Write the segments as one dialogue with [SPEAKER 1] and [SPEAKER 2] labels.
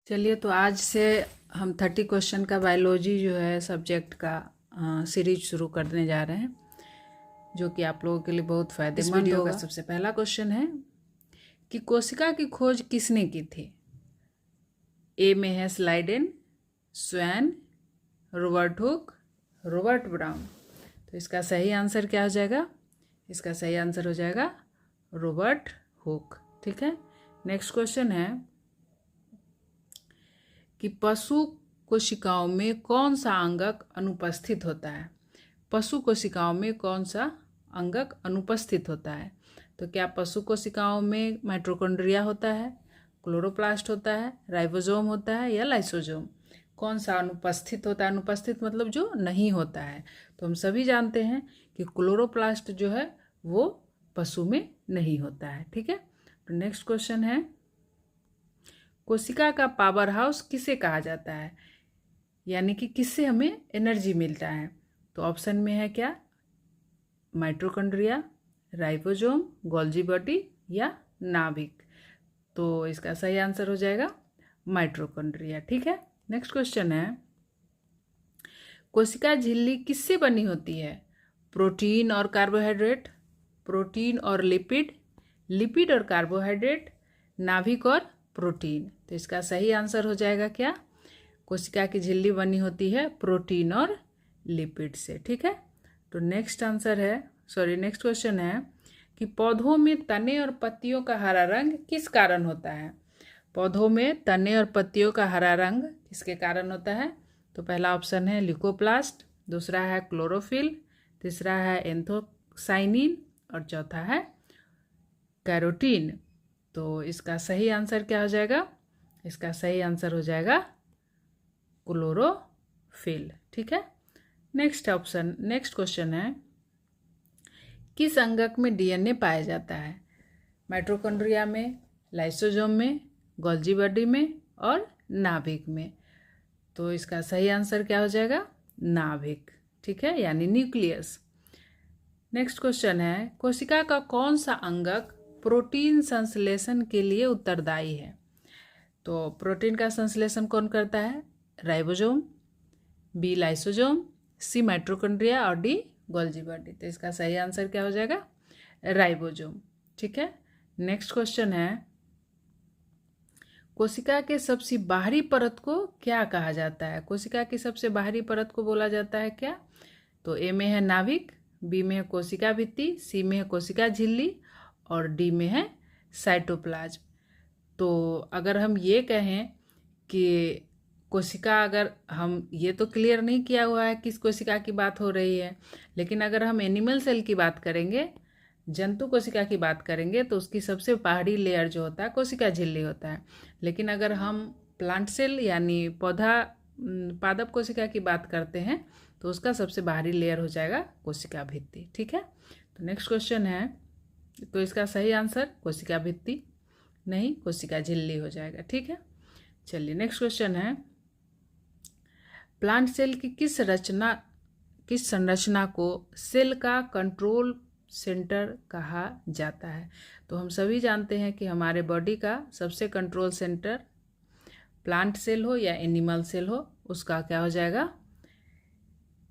[SPEAKER 1] चलिए, तो आज से हम 30 क्वेश्चन का बायोलॉजी जो है सब्जेक्ट का सीरीज शुरू करने जा रहे हैं, जो कि आप लोगों के लिए बहुत फायदेमंद होगा। सबसे पहला क्वेश्चन है कि कोशिका की खोज किसने की थी। ए में है Schleiden, swan, Robert Hooke, Robert brown. तो इसका सही आंसर क्या हो जाएगा? इसका सही आंसर हो जाएगा रॉबर्ट हुक। ठीक है। नेक्स्ट क्वेश्चन है कि पशु कोशिकाओं में कौन सा अंगक अनुपस्थित होता है। पशु कोशिकाओं में कौन सा अंगक अनुपस्थित होता है? तो क्या पशु कोशिकाओं में माइटोकॉन्ड्रिया होता है, क्लोरोप्लास्ट होता है, राइबोसोम होता है या लाइसोसोम? कौन सा अनुपस्थित होता है? अनुपस्थित मतलब जो नहीं होता है। तो हम सभी जानते हैं कि क्लोरोप्लास्ट जो है वो पशु में नहीं होता है। ठीक है। तो नेक्स्ट क्वेश्चन है, कोशिका का पावर हाउस किसे कहा जाता है, यानी कि किससे हमें एनर्जी मिलता है? तो ऑप्शन में है क्या? माइटोकॉन्ड्रिया, राइबोसोम, गोल्जी बॉडी या नाभिक। तो इसका सही आंसर हो जाएगा माइटोकॉन्ड्रिया। ठीक है। नेक्स्ट क्वेश्चन है, कोशिका झिल्ली किससे बनी होती है? प्रोटीन और कार्बोहाइड्रेट, प्रोटीन और लिपिड, लिपिड और कार्बोहाइड्रेट, नाभिक और प्रोटीन। तो इसका सही आंसर हो जाएगा क्या? कोशिका की झिल्ली बनी होती है प्रोटीन और लिपिड से। ठीक है। तो नेक्स्ट क्वेश्चन है कि पौधों में तने और पत्तियों का हरा रंग किस कारण होता है? पौधों में तने और पत्तियों का हरा रंग किसके कारण होता है? तो पहला ऑप्शन है ल्यूकोप्लास्ट, दूसरा है क्लोरोफिल, तीसरा है एंथोसाइनिन और चौथा है कैरोटीन। तो इसका सही आंसर क्या हो जाएगा? इसका सही आंसर हो जाएगा क्लोरोफिल। ठीक है। नेक्स्ट क्वेश्चन है, किस अंगक में डीएनए पाया जाता है? माइटोकॉन्ड्रिया में, लाइसोसोम में, गोल्जी बॉडी में और नाभिक में। तो इसका सही आंसर क्या हो जाएगा? नाभिक। ठीक है, यानी न्यूक्लियस। नेक्स्ट क्वेश्चन है, कोशिका का कौन सा अंगक प्रोटीन संश्लेषण के लिए उत्तरदायी है? तो प्रोटीन का संश्लेषण कौन करता है? राइबोसोम, बी लाइसोसोम, सी माइटोकॉन्ड्रिया और डी गोल्जी बॉडी। तो इसका सही आंसर क्या हो जाएगा? राइबोसोम। ठीक है। नेक्स्ट क्वेश्चन है, कोशिका के सबसे बाहरी परत को क्या कहा जाता है? कोशिका की सबसे बाहरी परत को बोला जाता है क्या? तो ए में है नाभिक, बी में है कोशिका भित्ति, सी में है कोशिका झिल्ली और डी में है साइटोप्लाज्म। तो अगर हम ये कहें कि कोशिका, अगर हम ये तो क्लियर नहीं किया हुआ है किस कोशिका की बात हो रही है, लेकिन अगर हम एनिमल सेल की बात करेंगे, जंतु कोशिका की बात करेंगे, तो उसकी सबसे बाहरी लेयर जो होता है कोशिका झिल्ली होता है। लेकिन अगर हम प्लांट सेल यानी पादप कोशिका की बात करते हैं तो उसका सबसे बाहरी लेयर हो जाएगा कोशिका भित्ति। ठीक है। तो नेक्स्ट क्वेश्चन है, तो इसका सही आंसर कोशिका भित्ति नहीं, कोशिका झिल्ली हो जाएगा। ठीक है। चलिए, नेक्स्ट क्वेश्चन है, प्लांट सेल की किस संरचना को सेल का कंट्रोल सेंटर कहा जाता है? तो हम सभी जानते हैं कि हमारे बॉडी का सबसे कंट्रोल सेंटर प्लांट सेल हो या एनिमल सेल हो, उसका क्या हो जाएगा?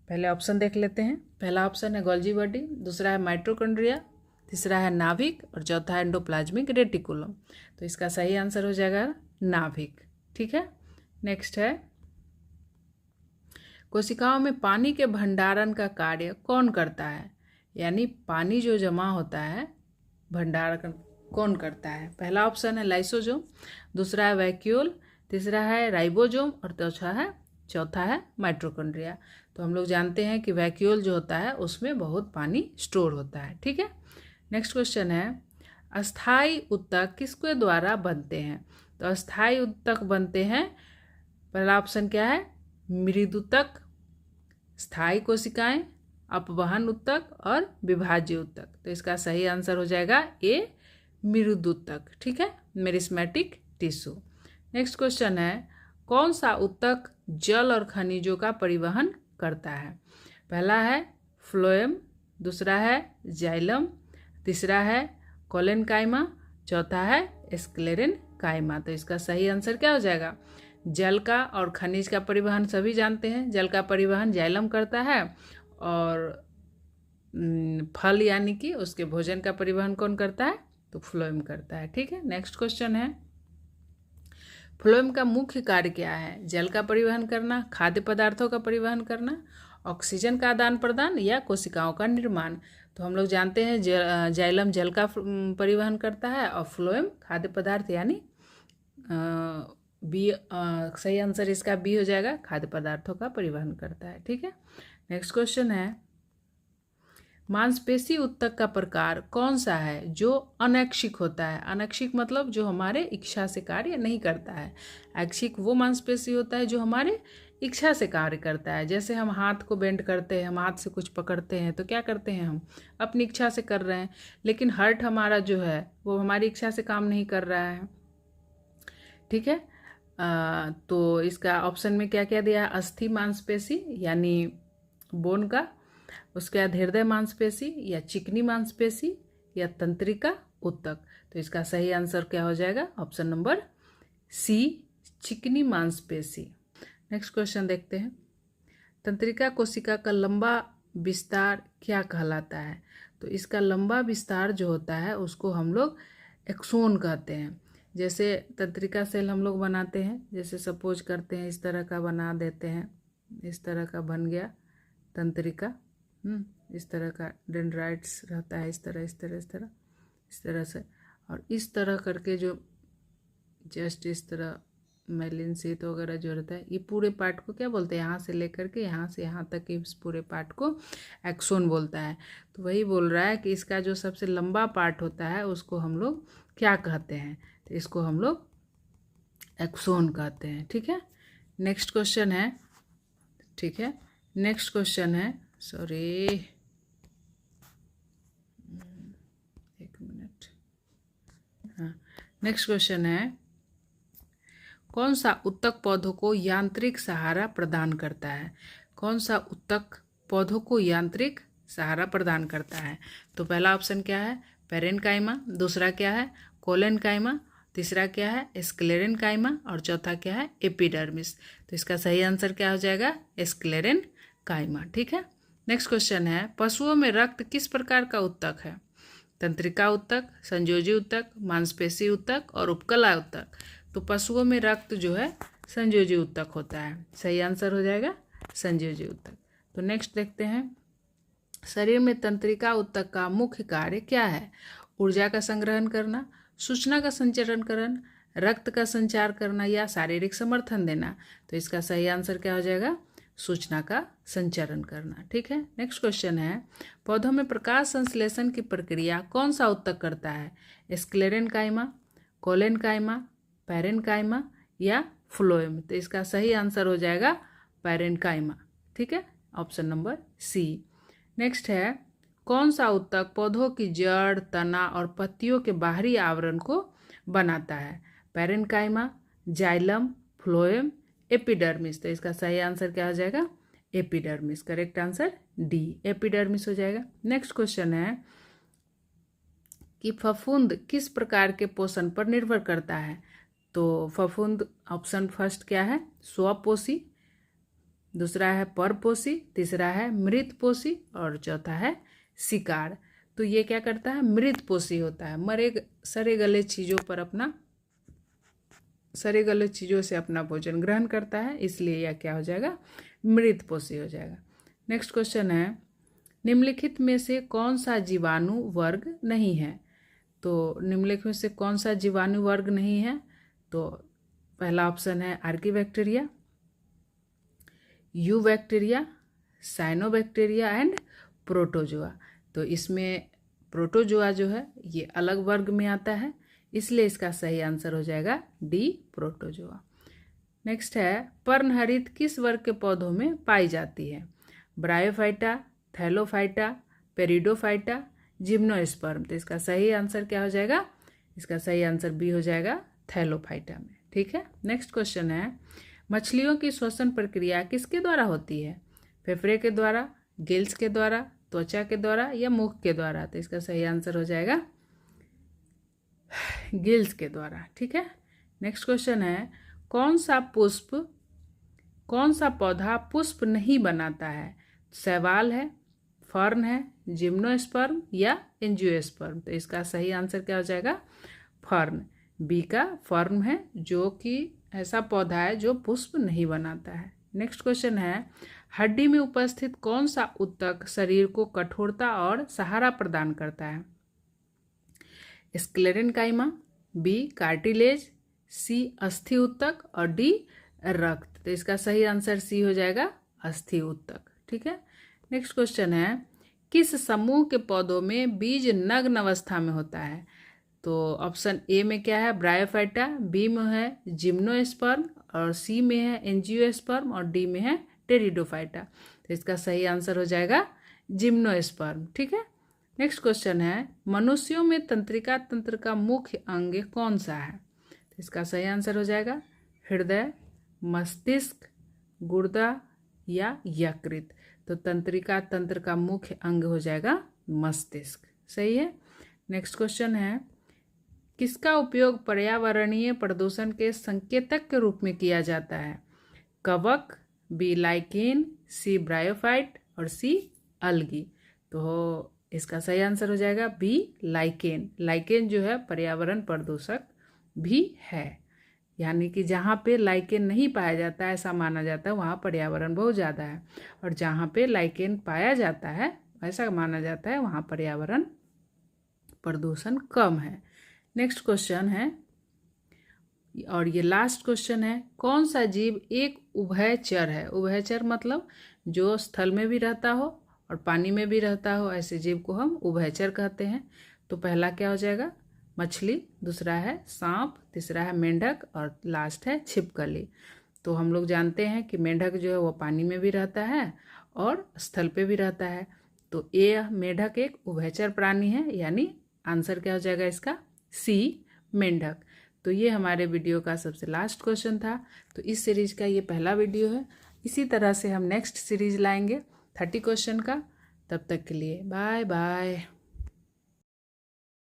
[SPEAKER 1] पहले ऑप्शन देख लेते हैं। पहला ऑप्शन है गोल्जी बॉडी, दूसरा है माइटोकॉन्ड्रिया, तीसरा है नाभिक और चौथा है एंडोप्लाज्मिक रेटिकुलम। तो इसका सही आंसर हो जाएगा नाभिक। ठीक है। नेक्स्ट है, कोशिकाओं में पानी के भंडारण का कार्य कौन करता है? यानी पानी जो जमा होता है, भंडारण कौन करता है? पहला ऑप्शन है लाइसोसोम, दूसरा है वैक्यूल, तीसरा है राइबोसोम और चौथा है माइटोकॉन्ड्रिया। तो हम लोग जानते हैं कि वैक्यूल जो होता है उसमें बहुत पानी स्टोर होता है। ठीक है। नेक्स्ट क्वेश्चन है, अस्थायी ऊतक किसके द्वारा बनते हैं? तो अस्थायी ऊतक बनते हैं, पहला ऑप्शन क्या है? मृदूतक, स्थायी कोशिकाएं, अपवहन ऊतक और विभाज्य ऊतक। तो इसका सही आंसर हो जाएगा ए मृदूतक। ठीक है, मेरिस्मेटिक टिश्यू। नेक्स्ट क्वेश्चन है, कौन सा ऊतक जल और खनिजों का परिवहन करता है? पहला है फ्लोएम, दूसरा है जाइलम, तीसरा है कोलेनकाइमा, चौथा है स्क्लेरेनकाइमा। तो इसका सही आंसर क्या हो जाएगा? जल का और खनिज का परिवहन सभी जानते हैं। जल का परिवहन जाइलम करता है और फल यानी कि उसके भोजन का परिवहन कौन करता है? तो फ्लोएम करता है। ठीक है, नेक्स्ट क्वेश्चन है, फ्लोएम का मुख्य कार्य क्या है? जल का परिवहन करना, खाद्य पदार्थों का परिवहन करना, ऑक्सीजन का आदान प्रदान या कोशिकाओं का निर्माण। तो हम लोग जानते हैं जाइलम जल का परिवहन करता है और फ्लोएम खाद्य पदार्थ यानी बी, सही आंसर इसका बी हो जाएगा, खाद्य पदार्थों का परिवहन करता है। ठीक है, नेक्स्ट क्वेश्चन है, मांसपेशी ऊतक का प्रकार कौन सा है जो अनैक्षिक होता है? अनैक्षिक मतलब जो हमारे इच्छा से कार्य नहीं करता है। ऐक्षिक वो मांसपेशी होता है जो हमारे इच्छा से कार्य करता है। जैसे हम हाथ को बेंड करते हैं, हम हाथ से कुछ पकड़ते हैं तो क्या करते हैं, हम अपनी इच्छा से कर रहे हैं। लेकिन हार्ट हमारा जो है वो हमारी इच्छा से काम नहीं कर रहा है। ठीक है, तो इसका ऑप्शन में क्या क्या दिया है? अस्थि मांसपेशी यानी बोन का, उसके बाद हृदय मांसपेशी या चिकनी मांसपेशी या तंत्रिका ऊतक। तो इसका सही आंसर क्या हो जाएगा? ऑप्शन नंबर सी, चिकनी मांसपेशी। नेक्स्ट क्वेश्चन देखते हैं, तंत्रिका कोशिका का लंबा विस्तार क्या कहलाता है? तो इसका लंबा विस्तार जो होता है उसको हम लोग एक्सोन कहते हैं। जैसे तंत्रिका सेल हम लोग बनाते हैं, जैसे सपोज करते हैं इस तरह का बना देते हैं, इस तरह का बन गया तंत्रिका, इस तरह का डेंड्राइट्स रहता है, इस तरह इस तरह इस तरह इस तरह से, और इस तरह करके जो जस्ट इस तरह मेलिन शीत वगैरह जो रहता है, ये पूरे पार्ट को क्या बोलते हैं? यहाँ से लेकर के यहाँ से यहाँ तक इस पूरे पार्ट को एक्सोन बोलता है। तो वही बोल रहा है कि इसका जो सबसे लंबा पार्ट होता है उसको हम लोग क्या कहते हैं? तो इसको हम लोग एक्सोन कहते हैं। ठीक है, नेक्स्ट क्वेश्चन है, ठीक है, नेक्स्ट क्वेश्चन है, सॉरी एक मिनट, हाँ, नेक्स्ट क्वेश्चन है, कौन सा ऊतक पौधों को यांत्रिक सहारा प्रदान करता है? कौन सा ऊतक पौधों को यांत्रिक सहारा प्रदान करता है? तो पहला ऑप्शन क्या है? पेरेन्काइमा, दूसरा क्या है? कोलेनकाइमा, तीसरा क्या है? स्क्लेरेनकाइमा, और चौथा क्या है? एपिडर्मिस। तो इसका सही आंसर क्या हो जाएगा? स्क्लेरेनकाइमा। ठीक है, नेक्स्ट क्वेश्चन है, पशुओं में रक्त किस प्रकार का ऊतक है? तंत्रिका ऊतक, संयोजी ऊतक, मांसपेशी ऊतक और उपकला ऊतक। तो पशुओं में रक्त जो है संयोजी ऊतक होता है। सही आंसर हो जाएगा संयोजी ऊतक। तो नेक्स्ट देखते हैं, शरीर में तंत्रिका ऊतक का मुख्य कार्य क्या है? ऊर्जा का संग्रहण करना, सूचना का संचरण करना, रक्त का संचार करना या शारीरिक समर्थन देना। तो इसका सही आंसर क्या हो जाएगा? सूचना का संचरण करना। ठीक है, नेक्स्ट क्वेश्चन है, पौधों में प्रकाश संश्लेषण की प्रक्रिया कौन सा ऊतक करता है? स्क्लेरेनकाइमा, कोलेनकाइमा, पेरेन्काइमा या फ्लोएम। तो इसका सही आंसर हो जाएगा पेरेन्काइमा। ठीक है, ऑप्शन नंबर सी। नेक्स्ट है, कौन सा ऊतक पौधों की जड़, तना और पत्तियों के बाहरी आवरण को बनाता है? Parenchyma, xylem, phloem, epidermis. तो इसका सही आंसर क्या हो जाएगा? Epidermis. Correct answer D, epidermis हो जाएगा। नेक्स्ट क्वेश्चन है कि फफूंद किस प्रकार के पोषण पर निर्भर करता है? तो फफूंद ऑप्शन फर्स्ट क्या है? स्वपोषी, दूसरा है परपोषी, तीसरा है मृतपोषी और चौथा है शिकार। तो ये क्या करता है? मृतपोषी होता है, सड़े गले चीज़ों पर अपना सड़े गले चीज़ों से अपना भोजन ग्रहण करता है, इसलिए यह क्या हो जाएगा? मृतपोषी हो जाएगा। नेक्स्ट क्वेश्चन है, निम्नलिखित में से कौन सा जीवाणु वर्ग नहीं है? तो निम्नलिखित में से कौन सा जीवाणु वर्ग नहीं है? तो पहला ऑप्शन है archaebacteria, you bacteria, cyanobacteria and protozoa. तो इसमें प्रोटोजोआ जो है ये अलग वर्ग में आता है, इसलिए इसका सही आंसर हो जाएगा डी, प्रोटोजोआ। नेक्स्ट है, पर्णहरित किस वर्ग के पौधों में पाई जाती है? Bryophyta, Thallophyta, Pteridophyta, gymnosperm. तो इसका सही आंसर क्या हो जाएगा? इसका सही आंसर बी हो जाएगा, थैलोफाइटा में। ठीक है, नेक्स्ट क्वेश्चन है, मछलियों की श्वसन प्रक्रिया किसके द्वारा होती है? फेफड़े के द्वारा, गिल्स के द्वारा, त्वचा के द्वारा या मुख के द्वारा? तो इसका सही आंसर हो जाएगा गिल्स के द्वारा। ठीक है, नेक्स्ट क्वेश्चन है, कौन सा पौधा पुष्प नहीं बनाता है? शैवाल है, फर्न है, जिम्नोस्पर्म या एंजियोस्पर्म। तो इसका सही आंसर क्या हो जाएगा? फर्न। बी का फर्न है, जो कि ऐसा पौधा है जो पुष्प नहीं बनाता है। नेक्स्ट क्वेश्चन है, हड्डी में उपस्थित कौन सा ऊतक शरीर को कठोरता और सहारा प्रदान करता है? स्क्लेरेनकाइमा, बी कार्टिलेज, सी अस्थि ऊतक और डी रक्त। तो इसका सही आंसर सी हो जाएगा, अस्थि ऊतक। ठीक है। नेक्स्ट क्वेश्चन है, किस समूह के पौधों में बीज नग्न अवस्था में होता है? तो ऑप्शन ए में क्या है? ब्रायोफाइटा, बी में है जिम्नोस्पर्म और सी में है एंजियोस्पर्म और डी में है टेरिडोफाइटा। तो इसका सही आंसर हो जाएगा जिम्नोस्पर्म। ठीक है। नेक्स्ट क्वेश्चन है, मनुष्यों में तंत्रिका तंत्र का मुख्य अंग कौन सा है? तो इसका सही आंसर हो जाएगा हृदय, मस्तिष्क, गुर्दा या यकृत। तो तंत्रिका तंत्र का मुख्य अंग हो जाएगा मस्तिष्क। सही है। नेक्स्ट क्वेश्चन है, किसका उपयोग पर्यावरणीय प्रदूषण के संकेतक के रूप में किया जाता है? कवक, बी लाइकेन, सी ब्रायोफाइट और सी अलगी। तो इसका सही आंसर हो जाएगा बी लाइकेन। लाइकेन जो है पर्यावरण प्रदूषक भी है, यानी कि जहाँ पे लाइकेन नहीं पाया जाता है ऐसा माना जाता है वहाँ पर्यावरण बहुत ज़्यादा है, और जहाँ पे लाइकेन पाया जाता है ऐसा माना जाता है वहाँ पर्यावरण प्रदूषण कम है। नेक्स्ट क्वेश्चन है, और ये लास्ट क्वेश्चन है, कौन सा जीव एक उभयचर है? उभयचर मतलब जो स्थल में भी रहता हो और पानी में भी रहता हो, ऐसे जीव को हम उभयचर कहते हैं। तो पहला क्या हो जाएगा? मछली, दूसरा है सांप, तीसरा है मेंढक और लास्ट है छिपकली। तो हम लोग जानते हैं कि मेंढक जो है वो पानी में भी रहता है और स्थल पे भी रहता है। तो ये मेंढक एक उभयचर प्राणी है, यानी आंसर क्या हो जाएगा इसका? सी मेंढक। तो ये हमारे वीडियो का सबसे लास्ट क्वेश्चन था। तो इस सीरीज का ये पहला वीडियो है। इसी तरह से हम नेक्स्ट सीरीज लाएंगे 30 क्वेश्चन का। तब तक के लिए बाय बाय।